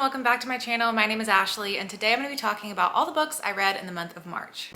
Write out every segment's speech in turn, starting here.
welcome back to my channel. My name is Ashley and today I'm going to be talking about all the books I read in the month of March.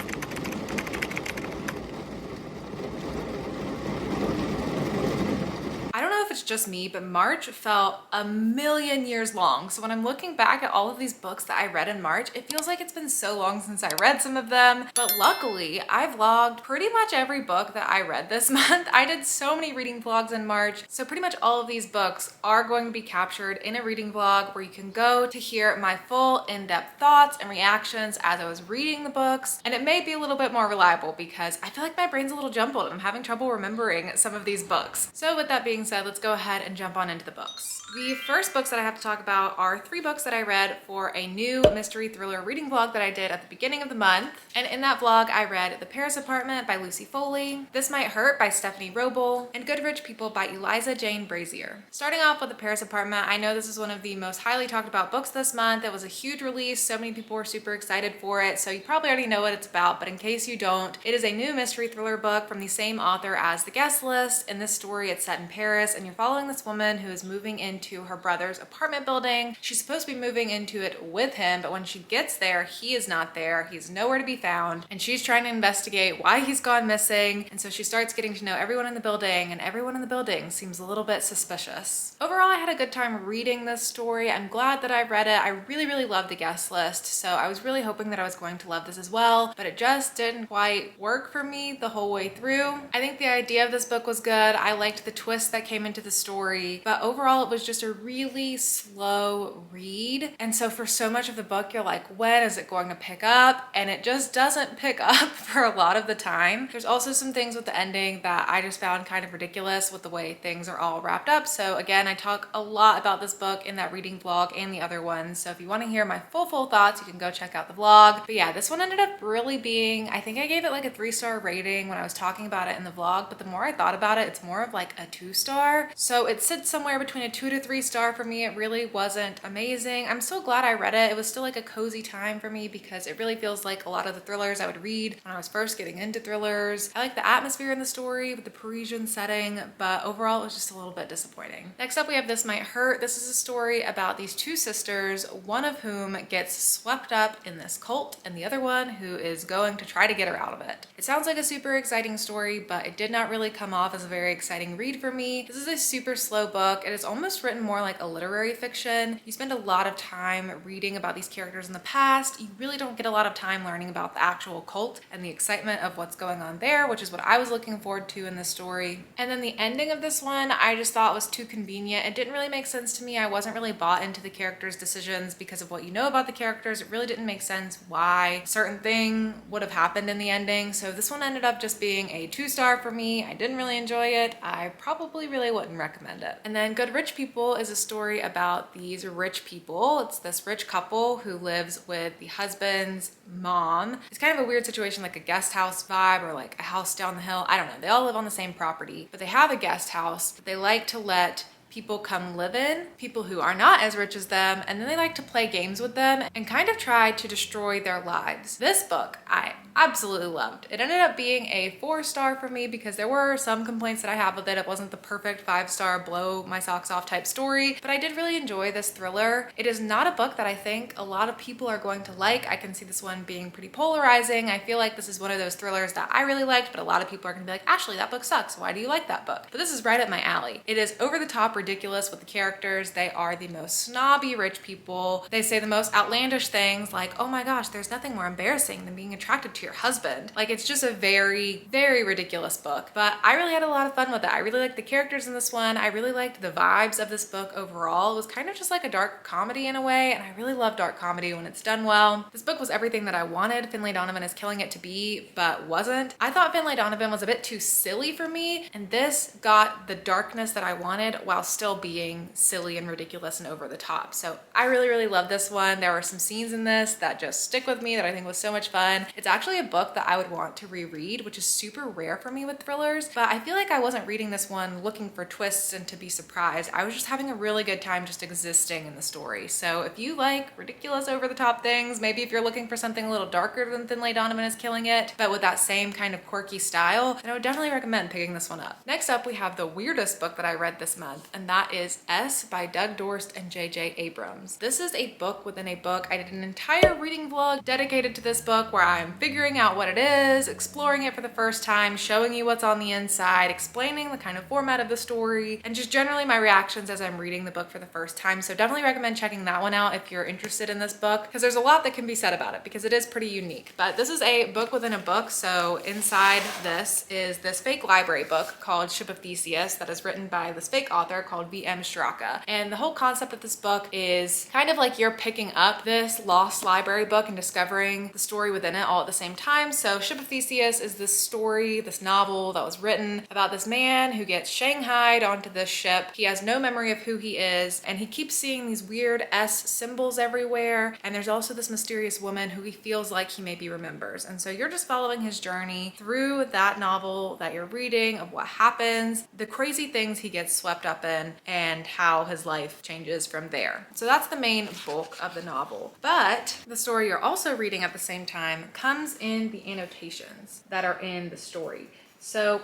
I don't know if it's just me, but March felt a million years long. So when I'm looking back at all of these books that I read in March, it feels like it's been so long since I read some of them. But luckily, I vlogged pretty much every book that I read this month. I did so many reading vlogs in March. So pretty much all of these books are going to be captured in a reading vlog where you can go to hear my full in-depth thoughts and reactions as I was reading the books. And it may be a little bit more reliable because I feel like my brain's a little jumbled and I'm having trouble remembering some of these books. So with that being said, let's go ahead and jump on into the books. The first books that I have to talk about are 3 books that I read for a new mystery thriller reading vlog that I did at the beginning of the month. And in that vlog, I read The Paris Apartment by Lucy Foley, This Might Hurt by Stephanie Roble, and Good Rich People by Eliza Jane Brazier. Starting off with The Paris Apartment, I know this is one of the most highly talked about books this month. It was a huge release. So many people were super excited for it. So you probably already know what it's about, but in case you don't, it is a new mystery thriller book from the same author as The Guest List. In this story, it's set in Paris and you're following this woman who is moving into her brother's apartment building. She's supposed to be moving into it with him, but when she gets there, he is not there. He's nowhere to be found, and she's trying to investigate why he's gone missing. And so she starts getting to know everyone in the building, and everyone in the building seems a little bit suspicious. Overall, I had a good time reading this story. I'm glad that I read it. I really loved The Guest List, so I was really hoping that I was going to love this as well, but it just didn't quite work for me the whole way through. I think the idea of this book was good. I liked the twist that came into the story, but overall it was just a really slow read. And so for so much of the book, you're like, when is it going to pick up? And it just doesn't pick up for a lot of the time. There's also some things with the ending that I just found kind of ridiculous with the way things are all wrapped up. So again, I talk a lot about this book in that reading vlog and the other ones. So if you want to hear my full thoughts, you can go check out the vlog. But yeah, this one ended up really being, I think I gave it like a 3-star rating when I was talking about it in the vlog, but the more I thought about it, it's more of like a 2-star. So it sits somewhere between a 2 to 3 star for me. It really wasn't amazing. I'm so glad I read it. It was still like a cozy time for me because it really feels like a lot of the thrillers I would read when I was first getting into thrillers. I like the atmosphere in the story with the Parisian setting, but overall it was just a little bit disappointing. Next up, we have This Might Hurt. This is a story about these 2 sisters, one of whom gets swept up in this cult and the other one who is going to try to get her out of it. It sounds like a super exciting story, but it did not really come off as a very exciting read for me. This is a super slow book. It is almost written more like a literary fiction. You spend a lot of time reading about these characters in the past. You really don't get a lot of time learning about the actual cult and the excitement of what's going on there, which is what I was looking forward to in this story. And then the ending of this one, I just thought was too convenient. It didn't really make sense to me. I wasn't really bought into the characters' decisions because of what you know about the characters. It really didn't make sense why a certain thing would have happened in the ending. So this one ended up just being a 2-star for me. I didn't really enjoy it. I probably really wouldn't recommend it. And then Good Rich People is a story about these rich people. It's this rich couple who lives with the husband's mom. It's kind of a weird situation, like a guest house vibe or like a house down the hill. I don't know. They all live on the same property, but they have a guest house that they like to let people come live in, people who are not as rich as them, and then they like to play games with them and kind of try to destroy their lives. This book, I absolutely loved. It ended up being a 4-star for me because there were some complaints that I have with it. It wasn't the perfect 5-star blow my socks off type story, but I did really enjoy this thriller. It is not a book that I think a lot of people are going to like. I can see this one being pretty polarizing. I feel like this is one of those thrillers that I really liked, but a lot of people are gonna be like, Ashley, that book sucks. Why do you like that book? But this is right up my alley. It is over the top ridiculous with the characters. They are the most snobby rich people. They say the most outlandish things like, oh my gosh, there's nothing more embarrassing than being attracted to your husband. Like, it's just a very ridiculous book, but I really had a lot of fun with it. I really liked the characters in this one. I really liked the vibes of this book overall. It was kind of just like a dark comedy in a way, and I really love dark comedy when it's done well. This book was everything that I wanted Finlay Donovan is killing it to be, but wasn't. I thought Finlay Donovan was a bit too silly for me, and this got the darkness that I wanted while still being silly and ridiculous and over the top. So I really love this one. There were some scenes in this that just stick with me that I think was so much fun. It's actually actually a book that I would want to reread, which is super rare for me with thrillers, but I feel like I wasn't reading this one looking for twists and to be surprised. I was just having a really good time just existing in the story. So if you like ridiculous over the top things, maybe if you're looking for something a little darker than Thinley Donovan is Killing It, but with that same kind of quirky style, then I would definitely recommend picking this one up. Next up, we have the weirdest book that I read this month, and that is S by Doug Dorst and J.J. Abrams. This is a book within a book. I did an entire reading vlog dedicated to this book where I'm figuring out what it is, exploring it for the first time, showing you what's on the inside, explaining the kind of format of the story, and just generally my reactions as I'm reading the book for the first time. So definitely recommend checking that one out if you're interested in this book, because there's a lot that can be said about it because it is pretty unique. But this is a book within a book. So inside this is this fake library book called Ship of Theseus that is written by this fake author called V.M. Straka. And the whole concept of this book is kind of like you're picking up this lost library book and discovering the story within it all at the same time. So Ship of Theseus is this story, this novel that was written about this man who gets shanghaied onto this ship. He has no memory of who he is, and he keeps seeing these weird S symbols everywhere. And there's also this mysterious woman who he feels like he maybe remembers. And so you're just following his journey through that novel that you're reading of what happens, the crazy things he gets swept up in, and how his life changes from there. So that's the main bulk of the novel. But the story you're also reading at the same time comes in the annotations that are in the story. So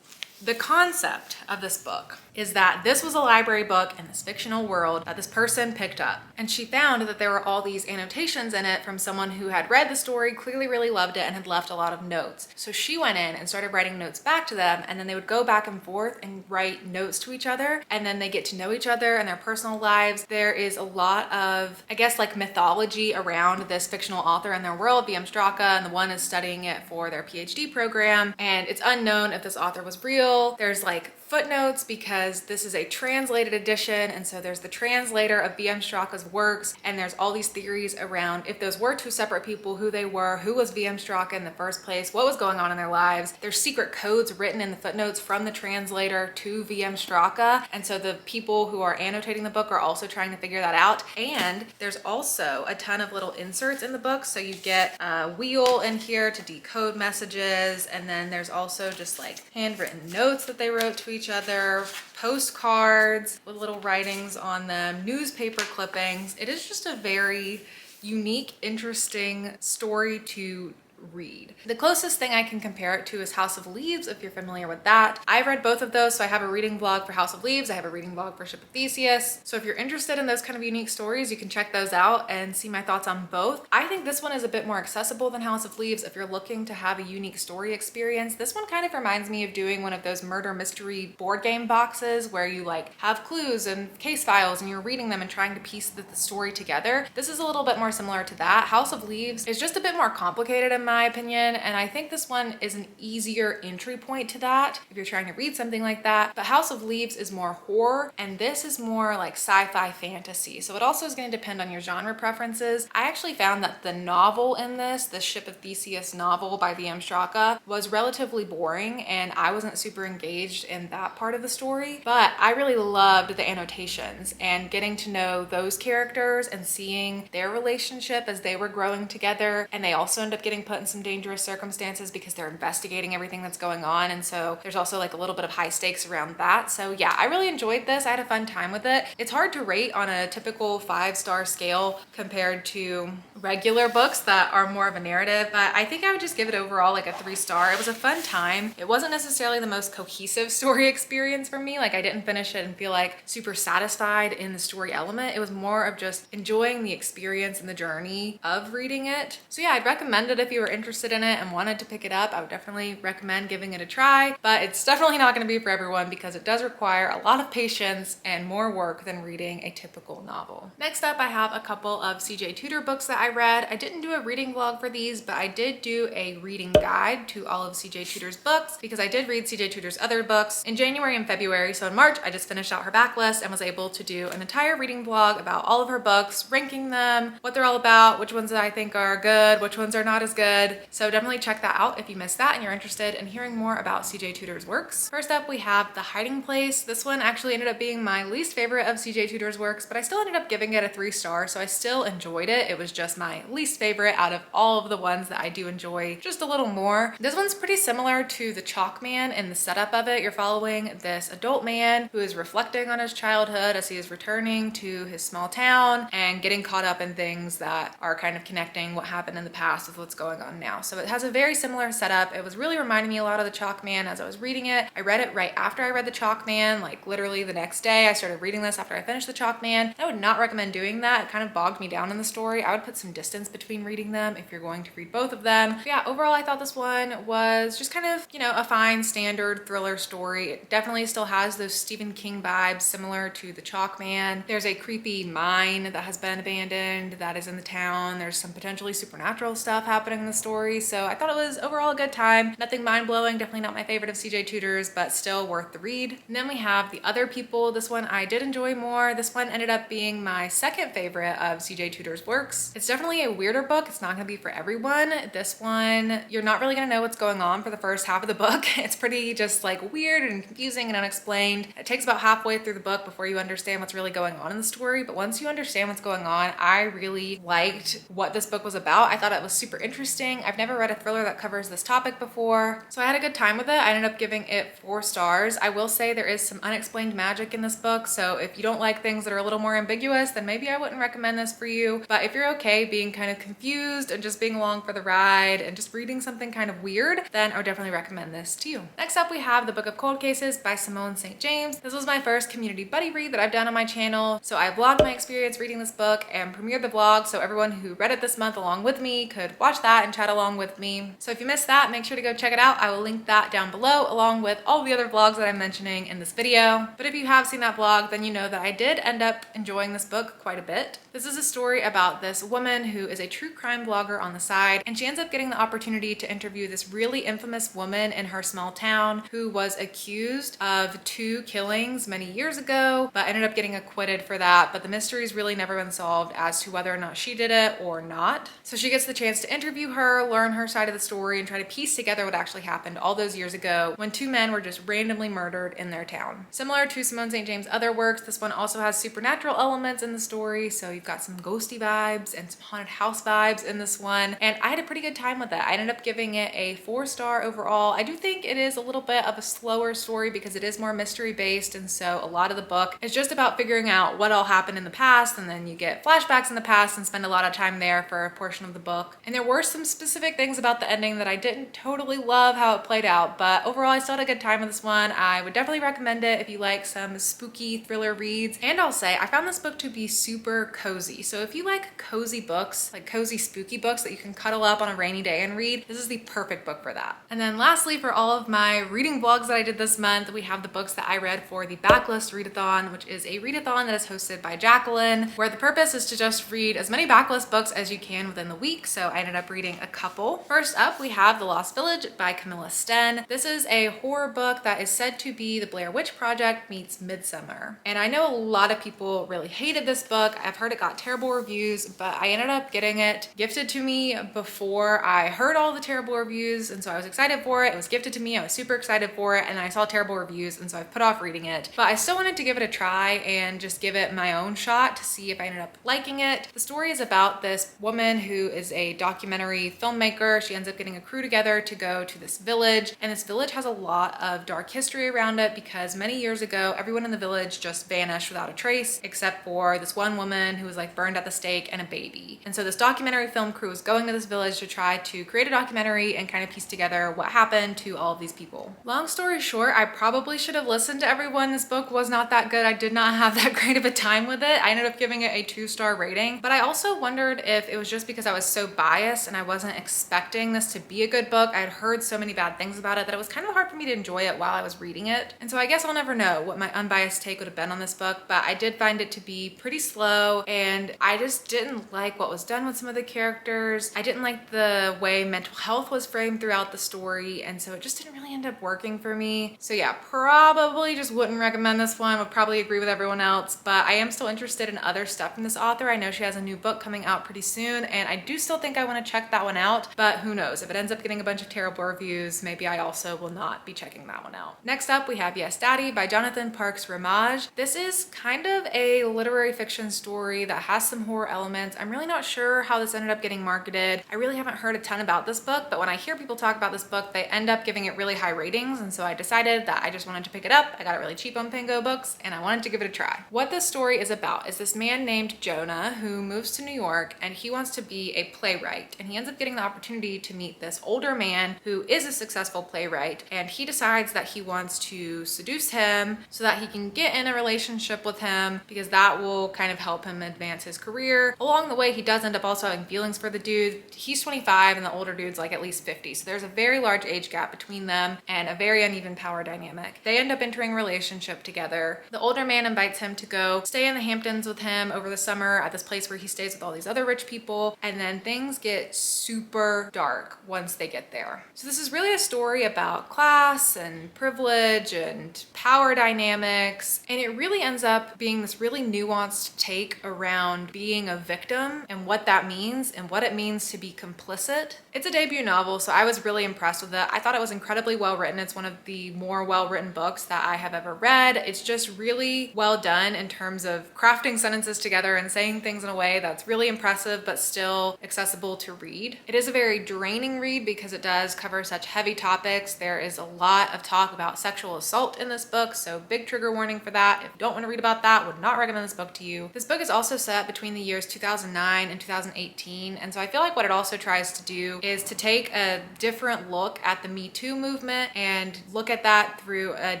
the concept of this book is that this was a library book in this fictional world that this person picked up. And she found that there were all these annotations in it from someone who had read the story, clearly really loved it, and had left a lot of notes. So she went in and started writing notes back to them, and then they would go back and forth and write notes to each other, and then they get to know each other and their personal lives. There is a lot of, I guess, like mythology around this fictional author and their world, V.M. Straka, and the one is studying it for their PhD program. And it's unknown if this author was real. There's like footnotes because this is a translated edition, and so there's the translator of V.M. Straka's works, and there's all these theories around if those were two separate people, who they were, who was V.M. Straka in the first place, what was going on in their lives. There's secret codes written in the footnotes from the translator to V.M. Straka, and so the people who are annotating the book are also trying to figure that out. And there's also a ton of little inserts in the book, so you get a wheel in here to decode messages, and then there's also just like handwritten notes that they wrote to each other, postcards with little writings on them, newspaper clippings. It is just a very unique, interesting story to read. The closest thing I can compare it to is House of Leaves, if you're familiar with that. I've read both of those, so I have a reading vlog for House of Leaves, I have a reading vlog for Ship of Theseus. So if you're interested in those kind of unique stories, you can check those out and see my thoughts on both. I think this one is a bit more accessible than House of Leaves if you're looking to have a unique story experience. This one kind of reminds me of doing one of those murder mystery board game boxes where you like have clues and case files and you're reading them and trying to piece the story together. This is a little bit more similar to that. House of Leaves is just a bit more complicated in my opinion, and I think this one is an easier entry point to that if you're trying to read something like that. But House of Leaves is more horror, and this is more like sci-fi fantasy. So it also is going to depend on your genre preferences. I actually found that the novel in this, the Ship of Theseus novel by V.M. Straka, was relatively boring, and I wasn't super engaged in that part of the story. But I really loved the annotations and getting to know those characters and seeing their relationship as they were growing together. And they also end up getting put in some dangerous circumstances because they're investigating everything that's going on, and so there's also like a little bit of high stakes around that. So yeah, I really enjoyed this. I had a fun time with it. It's hard to rate on a typical 5-star scale compared to regular books that are more of a narrative, but I think I would just give it overall like a 3-star. It was a fun time. It wasn't necessarily the most cohesive story experience for me. Like I didn't finish it and feel like super satisfied in the story element. It was more of just enjoying the experience and the journey of reading it. So yeah, I'd recommend it if you were interested in it and wanted to pick it up. I would definitely recommend giving it a try, but it's definitely not going to be for everyone because it does require a lot of patience and more work than reading a typical novel. Next up, I have a couple of C.J. Tudor books that I read. I didn't do a reading vlog for these, but I did do a reading guide to all of C.J. Tudor's books because I did read C.J. Tudor's other books in January and February. So in March, I just finished out her backlist and was able to do an entire reading vlog about all of her books, ranking them, what they're all about, which ones that I think are good, which ones are not as good, good. So definitely check that out if you missed that and you're interested in hearing more about CJ Tudor's works. First up, we have The Hiding Place. This one actually ended up being my least favorite of CJ Tudor's works, but I still ended up giving it a 3 star, so I still enjoyed it. It was just my least favorite out of all of the ones that I do enjoy just a little more. This one's pretty similar to The Chalk Man in the setup of it. You're following this adult man who is reflecting on his childhood as he is returning to his small town and getting caught up in things that are kind of connecting what happened in the past with what's going on now. So it has a very similar setup. It was really reminding me a lot of The Chalk Man as I was reading it. I read it right after I read The Chalk Man, like literally the next day. I started reading this after I finished The Chalk Man. I would not recommend doing that. It kind of bogged me down in the story. I would put some distance between reading them if you're going to read both of them. But yeah, overall I thought this one was just kind of, you know, a fine standard thriller story. It definitely still has those Stephen King vibes similar to The Chalk Man. There's a creepy mine that has been abandoned that is in the town. There's some potentially supernatural stuff happening in the story. So I thought it was overall a good time. Nothing mind-blowing, definitely not my favorite of CJ Tudor's, but still worth the read. And then we have The Other People. This one I did enjoy more. This one ended up being my second favorite of CJ Tudor's works. It's definitely a weirder book. It's not gonna be for everyone. This one, you're not really gonna know what's going on for the first half of the book. It's pretty just like weird and confusing and unexplained. It takes about halfway through the book before you understand what's really going on in the story. But once you understand what's going on, I really liked what this book was about. I thought it was super interesting. I've never read a thriller that covers this topic before, so I had a good time with it. I ended up giving it 4 stars. I will say there is some unexplained magic in this book, so if you don't like things that are a little more ambiguous, then maybe I wouldn't recommend this for you. But if you're okay being kind of confused and just being along for the ride and just reading something kind of weird, then I would definitely recommend this to you. Next up, we have The Book of Cold Cases by Simone St. James. This was my first community buddy read that I've done on my channel, so I vlogged my experience reading this book and premiered the vlog so everyone who read it this month along with me could watch that and chat along with me. So if you missed that, make sure to go check it out. I will link that down below along with all the other vlogs that I'm mentioning in this video. But if you have seen that vlog, then you know that I did end up enjoying this book quite a bit. This is a story about this woman who is a true crime blogger on the side, and she ends up getting the opportunity to interview this really infamous woman in her small town who was accused of 2 killings many years ago, but ended up getting acquitted for that. But the mystery's really never been solved as to whether or not she did it or not. So she gets the chance to interview her, learn her side of the story, and try to piece together what actually happened all those years ago when 2 men were just randomly murdered in their town. Similar to Simone St. James' other works, this one also has supernatural elements in the story, so you've got some ghosty vibes and some haunted house vibes in this one, and I had a pretty good time with it. I ended up giving it a 4 star overall. I do think it is a little bit of a slower story because it is more mystery based, and so a lot of the book is just about figuring out what all happened in the past, and then you get flashbacks in the past and spend a lot of time there for a portion of the book. And there were some specific things about the ending that I didn't totally love how it played out, but overall I still had a good time with this one. I would definitely recommend it if you like some spooky thriller reads. And I'll say I found this book to be super cozy. So if you like cozy books, like cozy spooky books that you can cuddle up on a rainy day and read, this is the perfect book for that. And then lastly, for all of my reading vlogs that I did this month, we have the books that I read for the Backlist readathon, which is a readathon that is hosted by Jacqueline, where the purpose is to just read as many Backlist books as you can within the week. So I ended up reading a couple. First up, we have The Lost Village by Camilla Sten. This is a horror book that is said to be the Blair Witch Project meets Midsummer. And I know a lot of people really hated this book. I've heard it got terrible reviews, but I ended up getting it gifted to me before I heard all the terrible reviews, and so I was excited for it. It was gifted to me. I was super excited for it, and then I saw terrible reviews, and so I put off reading it. But I still wanted to give it a try and just give it my own shot to see if I ended up liking it. The story is about this woman who is a documentary filmmaker. She ends up getting a crew together to go to this village, and this village has a lot of dark history around it because many years ago, everyone in the village just vanished without a trace, except for this one woman who was like burned at the stake and a baby. And so this documentary film crew is going to this village to try to create a documentary and kind of piece together what happened to all of these people. Long story short, I probably should have listened to everyone. This book was not that good. I did not have that great of a time with it. I ended up giving it a 2-star rating, but I also wondered if it was just because I was so biased and I wasn't expecting this to be a good book. I had heard so many bad things about it that it was kind of hard for me to enjoy it while I was reading it. And so I guess I'll never know what my unbiased take would have been on this book, but I did find it to be pretty slow, and I just didn't like what was done with some of the characters. I didn't like the way mental health was framed throughout the story, and so it just didn't really end up working for me. So yeah, probably just wouldn't recommend this one. Would probably agree with everyone else, but I am still interested in other stuff from this author. I know she has a new book coming out pretty soon, and I do still think I want to check that that one out, but who knows? If it ends up getting a bunch of terrible reviews, maybe I also will not be checking that one out. Next up, we have Yes Daddy by Jonathan Parks Ramage. This is kind of a literary fiction story that has some horror elements. I'm really not sure how this ended up getting marketed. I really haven't heard a ton about this book, but when I hear people talk about this book, they end up giving it really high ratings, and so I decided that I just wanted to pick it up. I got it really cheap on Pango Books, and I wanted to give it a try. What this story is about is this man named Jonah who moves to New York, and he wants to be a playwright, and he ends up getting the opportunity to meet this older man who is a successful playwright, and he decides that he wants to seduce him so that he can get in a relationship with him, because that will kind of help him advance his career. Along the way, he does end up also having feelings for the dude. He's 25 and the older dude's like at least 50, so there's a very large age gap between them and a very uneven power dynamic. They end up entering a relationship together. The older man invites him to go stay in the Hamptons with him over the summer at this place where he stays with all these other rich people, and then things get super dark once they get there. So this is really a story about class and privilege and power dynamics, and it really ends up being this really nuanced take around being a victim and what that means and what it means to be complicit. It's a debut novel, so I was really impressed with it. I thought it was incredibly well written. It's one of the more well-written books that I have ever read. It's just really well done in terms of crafting sentences together and saying things in a way that's really impressive but still accessible to read. It is a very draining read because it does cover such heavy topics. There is a lot of talk about sexual assault in this book, so big trigger warning for that. If you don't want to read about that, would not recommend this book to you. This book is also set between the years 2009 and 2018, and so I feel like what it also tries to do is to take a different look at the Me Too movement and look at that through a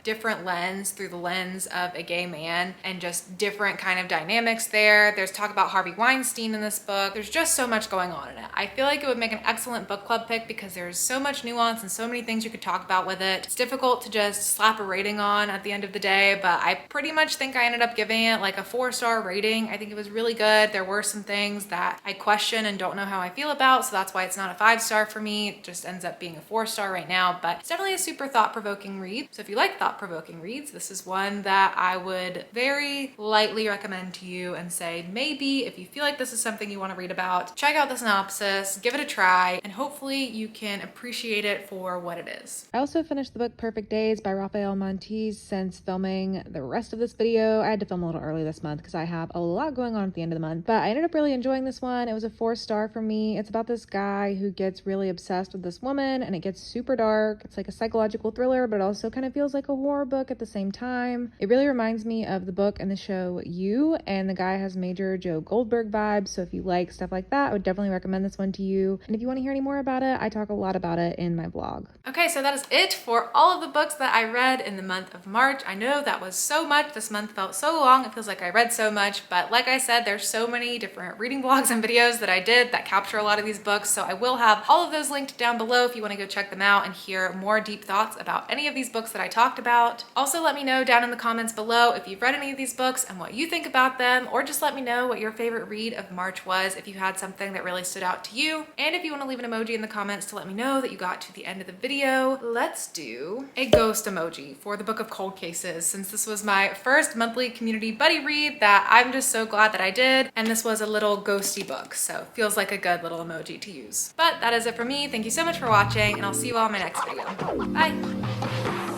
different lens, through the lens of a gay man, and just different kind of dynamics there. There's talk about Harvey Weinstein in this book. There's just so much going on in it. I feel like it would make an excellent book club pick because there's so much nuance and so many things you could talk about with it. It's difficult to just slap a rating on at the end of the day, but I pretty much think I ended up giving it like a 4-star rating. I think it was really good. There were some things that I question and don't know how I feel about, so that's why it's not a 5-star for me. It just ends up being a 4-star right now, but it's definitely a super thought-provoking read. So if you like thought-provoking reads, this is one that I would very lightly recommend to you and say, maybe if you feel like this is something you want to read about, check out the synopsis, give it a try, and hopefully you can appreciate it for what it is. I also finished the book Perfect Days by Raphael Montes. Since filming the rest of this video, I had to film a little early this month because I have a lot going on at the end of the month, but I ended up really enjoying this one. It was a 4-star for me. It's about this guy who gets really obsessed with this woman, and it gets super dark. It's like a psychological thriller, but it also kind of feels like a horror book at the same time. It really reminds me of the book and the show You, and the guy has major Joe Goldberg vibes, so if you like stuff like that, I would definitely recommend this one to you. And if you want to hear any more about it, I talk a lot about it in my vlog. Okay, so that is it for all of the books that I read in the month of March. I know that was so much. This month felt so long. It feels like I read so much, but like I said, there's so many different reading vlogs and videos that I did that capture a lot of these books, so I will have all of those linked down below if you want to go check them out and hear more deep thoughts about any of these books that I talked about. Also, let me know down in the comments below if you've read any of these books and what you think about them, or just let me know what your favorite read of March was if you had something that really stood out to you. And if you want to leave an emoji in the comments to let me know that you got to the end of the video, let's do a ghost emoji for the Book of Cold Cases, since this was my first monthly community buddy read that I'm just so glad that I did, and this was a little ghosty book, so feels like a good little emoji to use. But that is it for me. Thank you so much for watching, and I'll see you all in my next video. Bye!